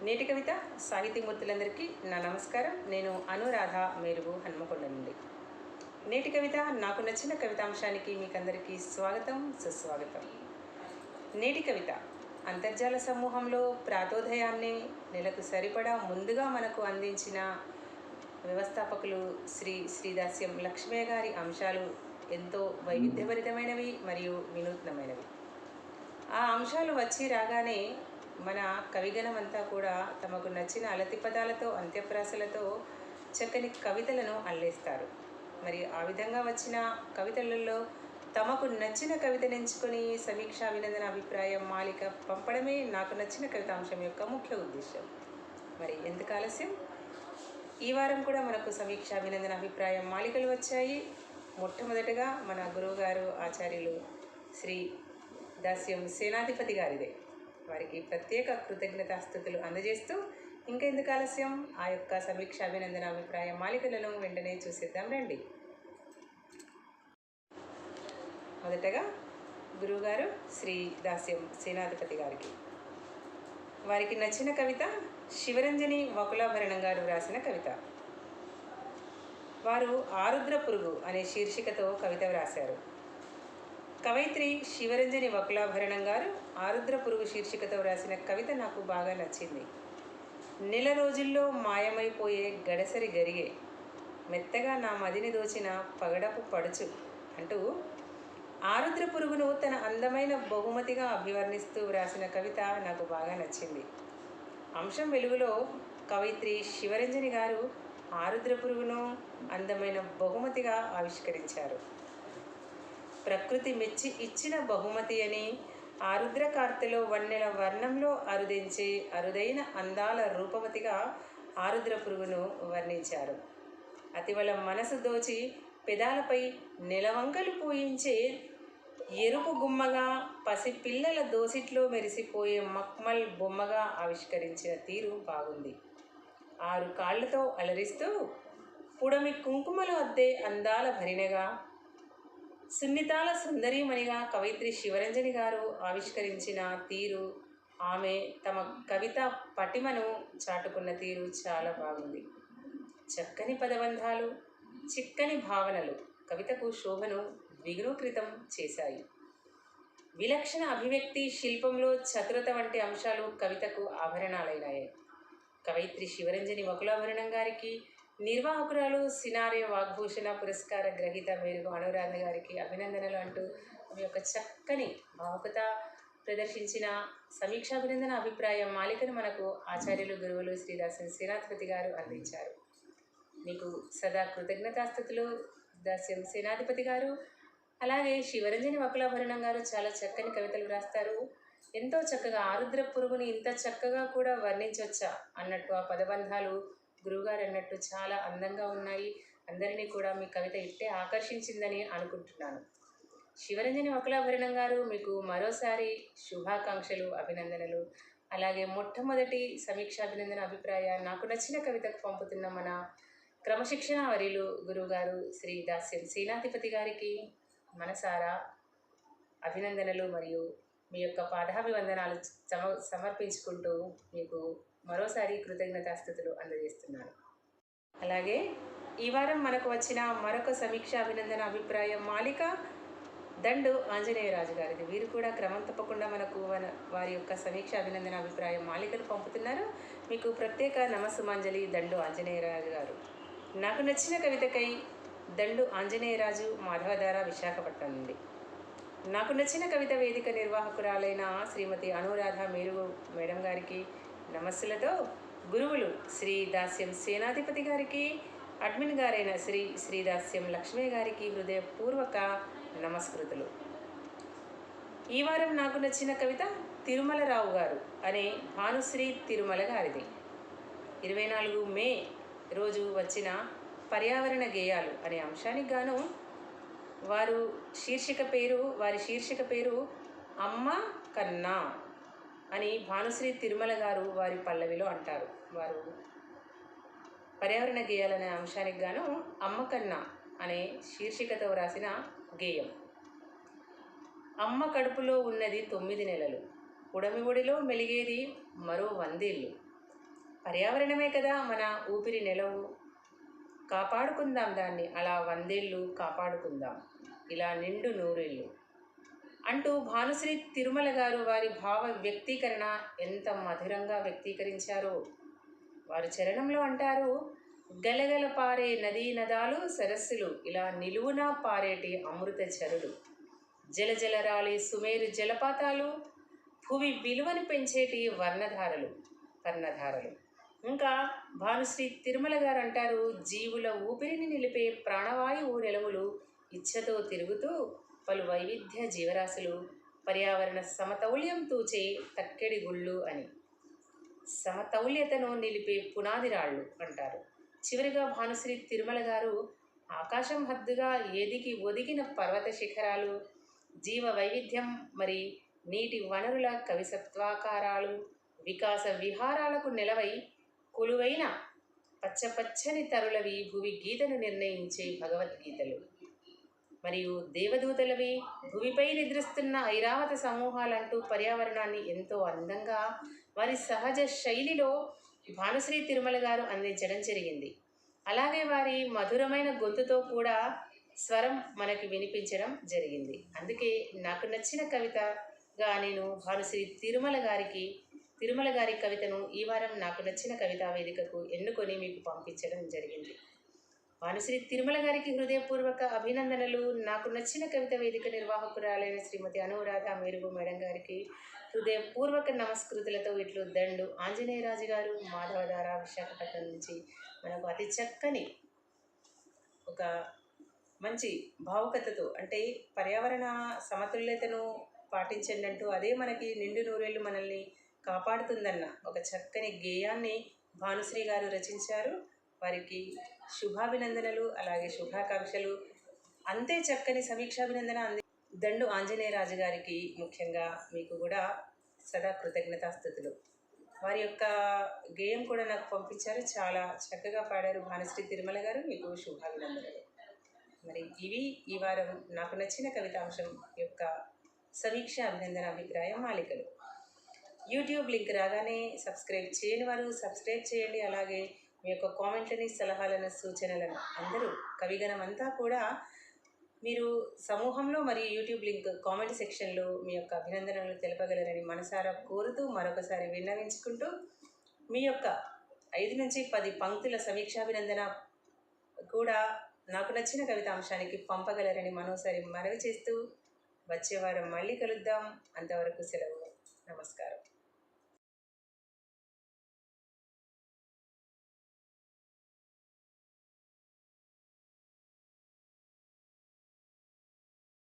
నేటి కవిత సాహితీమూర్తులందరికీ నా నమస్కారం. నేను అనురాధ మేలుగు హన్మకొండ నుండి. నేటి కవిత నాకు నచ్చిన కవితాంశానికి మీకందరికీ స్వాగతం, సుస్వాగతం. నేటి కవిత అంతర్జాల సమూహంలో ప్రాతోదయాన్నే నెలకు సరిపడా ముందుగా మనకు అందించిన వ్యవస్థాపకులు శ్రీదాస్యం లక్ష్మయ్య గారి అంశాలు ఎంతో వైవిధ్యభరితమైనవి మరియు వినూత్నమైనవి. ఆ అంశాలు వచ్చి రాగానే మన కవిగణం అంతా కూడా తమకు నచ్చిన అలతి పదాలతో అంత్యప్రాసలతో చక్కని కవితలను అల్లేస్తారు. మరి ఆ విధంగా వచ్చిన కవితలలో తమకు నచ్చిన కవితను ఎంచుకొని సమీక్ష అభినందన అభిప్రాయం మాలిక పంపడమే నాకు నచ్చిన కవితాంశం యొక్క ముఖ్య ఉద్దేశం. మరి ఎందుకు ఆలస్యం, ఈ వారం కూడా మనకు సమీక్ష అభినందన అభిప్రాయం మాలికలు వచ్చాయి. మొట్టమొదటగా మన గురువుగారు ఆచార్యులు శ్రీ దాస్యం సేనాధిపతి గారిదే. వారికి ప్రత్యేక కృతజ్ఞతాస్థుతులు అందజేస్తూ ఇంకెందుకు ఆలస్యం, ఆ యొక్క సమీక్ష అభినందన అభిప్రాయ మాలికలను వెంటనే చూసేద్దాం రండి. మొదటగా గురువుగారు శ్రీ దాస్యం సేనాధిపతి గారికి వారికి నచ్చిన కవిత శివరంజని వకులాభరణం గారు వ్రాసిన కవిత. వారు ఆరుద్ర పురుగు అనే శీర్షికతో కవిత వ్రాశారు. కవయిత్రి శివరంజని వకులాభరణం గారు ఆరుద్ర పురుగు శీర్షికతో వ్రాసిన కవిత నాకు బాగా నచ్చింది. నెల రోజుల్లో మాయమైపోయే గడసరి గరిగే, మెత్తగా నా మదిని దోచిన పగడపు పడుచు అంటూ ఆరుద్ర పురుగును తన అందమైన బహుమతిగా అభివర్ణిస్తూ వ్రాసిన కవిత నాకు బాగా నచ్చింది. అంశం వెలుగులో కవయిత్రి శివరంజని గారు ఆరుద్ర పురుగును అందమైన బహుమతిగా ఆవిష్కరించారు. ప్రకృతి మెచ్చి ఇచ్చిన బహుమతి అని ఆరుద్ర కార్తెలో వన్నెల వర్ణంలో అరుదించే అరుదైన అందాల రూపవతిగా ఆరుద్ర పురుగును వర్ణించారు. అతివల మనసు దోచి పెదాలపై నెలవంకలు పూయించే ఎరుపు గుమ్మగా, పసిపిల్లల దోసిట్లో మెరిసిపోయే మక్మల్ బొమ్మగా ఆవిష్కరించిన తీరు బాగుంది. 6 కాళ్లతో అలరిస్తూ పుడమి కుంకుమలు అద్దే అందాల భరిణగా, సున్నితాల సుందరీమణిగా కవయిత్రి శివరంజని గారు ఆవిష్కరించిన తీరు, ఆమె తమ కవిత పటిమను చాటుకున్న తీరు చాలా బాగుంది. చక్కని పదబంధాలు, చిక్కని భావనలు కవితకు శోభను ద్విగుణీకృతం చేశాయి. విలక్షణ అభివ్యక్తి శిల్పంలో చతురత వంటి అంశాలు కవితకు ఆభరణాలైనాయి. కవయిత్రి శివరంజని వకులాభరణం గారికి, నిర్వాహకురాలు సినారే వాగ్భూషణ పురస్కార గ్రహీత మేలుగు అనురాధ గారికి అభినందనలు అంటూ ఆమె యొక్క చక్కని భావుకత ప్రదర్శించిన సమీక్షాభినందన అభిప్రాయం మాలికను మనకు ఆచార్యులు గురువులు శ్రీదాస్యం సేనాధిపతి గారు అందించారు. మీకు సదా కృతజ్ఞతాస్థుతులు దాస్యం సేనాధిపతి గారు. అలాగే శివరంజని వకులాభరణం గారు చాలా చక్కని కవితలు వ్రాస్తారు. ఎంతో చక్కగా ఆరుద్ర పురుగుని ఇంత చక్కగా కూడా వర్ణించవచ్చా అన్నట్టు ఆ పదబంధాలు గురువుగారు అన్నట్టు చాలా అందంగా ఉన్నాయి. అందరినీ కూడా మీ కవిత ఇట్టే ఆకర్షించిందని అనుకుంటున్నాను. శివరంజని వకులాభరణం గారు, మీకు మరోసారి శుభాకాంక్షలు, అభినందనలు. అలాగే మొట్టమొదటి సమీక్షాభినందన అభిప్రాయ నాకు నచ్చిన కవితకు పంపుతున్న మన క్రమశిక్షణ వర్యులు గురువుగారు శ్రీ దాస్యం సేనాధిపతి గారికి మనసారా అభినందనలు మరియు మీ యొక్క పాదాభివందనాలు సమర్పించుకుంటూ మీకు మరోసారి కృతజ్ఞతాస్థుతులు అందజేస్తున్నాను. అలాగే ఈ వారం మనకు వచ్చిన మరొక సమీక్ష అభినందన అభిప్రాయం మాలిక దండు ఆంజనేయరాజు గారిది. వీరు కూడా క్రమం తప్పకుండా మనకు వారి యొక్క సమీక్ష అభినందన అభిప్రాయం మాలికలు పంపుతున్నారు. మీకు ప్రత్యేక నమస్సుమాంజలి దండు ఆంజనేయరాజు గారు. నాకు నచ్చిన కవితకై దండు ఆంజనేయరాజు, మాధవధార, విశాఖపట్నం నుండి. నాకు నచ్చిన కవిత వేదిక నిర్వాహకురాలైన శ్రీమతి అనురాధ మేలుగు మేడం గారికి నమస్సులతో, గురువులు శ్రీ దాస్యం సేనాధిపతి గారికి, అడ్మిన్ గారైన శ్రీదాస్యం లక్ష్మయ్య గారికి హృదయపూర్వక నమస్కృతులు. ఈ వారం నాకు నచ్చిన కవిత తిరుమలరావు గారు అనే భానుశ్రీ తిరుమల గారిది. 24 మే రోజు వచ్చిన పర్యావరణ గేయాలు అనే అంశానికి గాను వారి శీర్షిక పేరు అమ్మ కన్నా అని భానుశ్రీ తిరుమల గారు వారి పల్లవిలో అంటారు. వారు పర్యావరణ గేయాలనే అంశానికి గాను అమ్మ కన్నా అనే శీర్షికతో వ్రాసిన గేయం. అమ్మ కడుపులో ఉన్నది 9 నెలలు, ఉడమి ఒడిలో మెలిగేది మరో 100 ఏళ్ళు. పర్యావరణమే కదా మన ఊపిరి నెలవు, కాపాడుకుందాం దాన్ని అలా 100 ఏళ్ళు కాపాడుకుందాం ఇలా నిండు నూరేళ్ళు అంటూ భానుశ్రీ తిరుమల గారు వారి భావ వ్యక్తీకరణ ఎంత మధురంగా వ్యక్తీకరించారో. వారు చరణంలో అంటారు, గలగల పారే నదీ నదాలు సరస్సులు ఇలా నిలువునా పారేటి అమృత చరులు, జలజలరాలి సుమేరు జలపాతాలు, భువి విలువను పెంచేటి కర్ణధారలు. ఇంకా భానుశ్రీ తిరుమల గారు అంటారు, జీవుల ఊపిరిని నిలిపే ప్రాణవాయువు నెలవులు ఇచ్ఛతో తిరుగుతూ పలు వైవిధ్య జీవరాశులు, పర్యావరణ సమతౌల్యం తూచే తక్కెడి గుళ్ళు అని. సమతౌల్యతను నిలిపే పునాదిరాళ్ళు అంటారు. చివరిగా భానుశ్రీ తిరుమల గారు, ఆకాశం హద్దుగా ఎదిగి ఒదిగిన పర్వత శిఖరాలు, జీవ వైవిధ్యం మరి నీటి వనరుల కవిసత్వాకారాలు, వికాస విహారాలకు నెలవై కొలువైన పచ్చపచ్చని తరులవి భువి గీతను నిర్ణయించే భగవద్గీతలు, మరియు దేవదూతలవి భూమిపై నిద్రిస్తున్న ఐరావత సమూహాలంటూ పర్యావరణాన్ని ఎంతో అందంగా వారి సహజ శైలిలో భానుశ్రీ తిరుమల గారు అందించడం జరిగింది. అలాగే వారి మధురమైన గొంతుతో కూడా స్వరం మనకి వినిపించడం జరిగింది. అందుకే నాకు నచ్చిన కవితగా నేను భానుశ్రీ తిరుమల గారి కవితను ఈ వారం నాకు నచ్చిన కవితా వేదికకు ఎన్నుకొని మీకు పంపించడం జరిగింది. భానుశ్రీ తిరుమల గారికి హృదయపూర్వక అభినందనలు. నాకు నచ్చిన కవిత వేదిక నిర్వాహకురాలైన శ్రీమతి అనురాధ మేరుగు మేడం గారికి హృదయపూర్వక నమస్కృతులతో ఇట్లు దండు ఆంజనేయరాజు గారు, మాధవధార, విశాఖపట్నం నుంచి మనకు అతి చక్కని ఒక మంచి భావుకతతో, అంటే పర్యావరణ సమతుల్యతను పాటించండి అంటూ అదే మనకి నిండు నూరేళ్ళు మనల్ని కాపాడుతుందన్న ఒక చక్కని గేయాన్ని భానుశ్రీ గారు రచించారు. వారికి శుభాభినందనలు, అలాగే శుభాకాంక్షలు. అంతే చక్కని సమీక్షాభినందన దండు ఆంజనేయరాజు గారికి ముఖ్యంగా మీకు కూడా సదా కృతజ్ఞతాస్థుతులు. వారి యొక్క గేయం కూడా నాకు పంపించారు, చాలా చక్కగా పాడారు భానుశ్రీ తిరుమల గారు, మీకు శుభాభినందనలు. మరి ఇవి ఈ వారం నాకు నచ్చిన కవితాంశం యొక్క సమీక్ష అభినందన అభిప్రాయం మాలికలు. యూట్యూబ్ లింక్ రాగానే సబ్స్క్రైబ్ చేయని వారు సబ్స్క్రైబ్ చేయండి. అలాగే మీ యొక్క కామెంట్లని, సలహాలను, సూచనలను అందరూ కవిగణం అంతా కూడా మీరు సమూహంలో మరియు యూట్యూబ్ లింక్ కామెంట్ సెక్షన్లో మీ యొక్క అభినందనలు తెలపగలరని మనసారా కోరుతూ మరొకసారి విన్నవించుకుంటూ, మీ యొక్క 5 నుంచి 10 పంక్తుల సమీక్షాభినందన కూడా నాకు నచ్చిన కవితాంశానికి పంపగలరని మరోసారి మనవి చేస్తూ వచ్చే వారం మళ్ళీ కలుద్దాం. అంతవరకు సెలవు. నమస్కారం.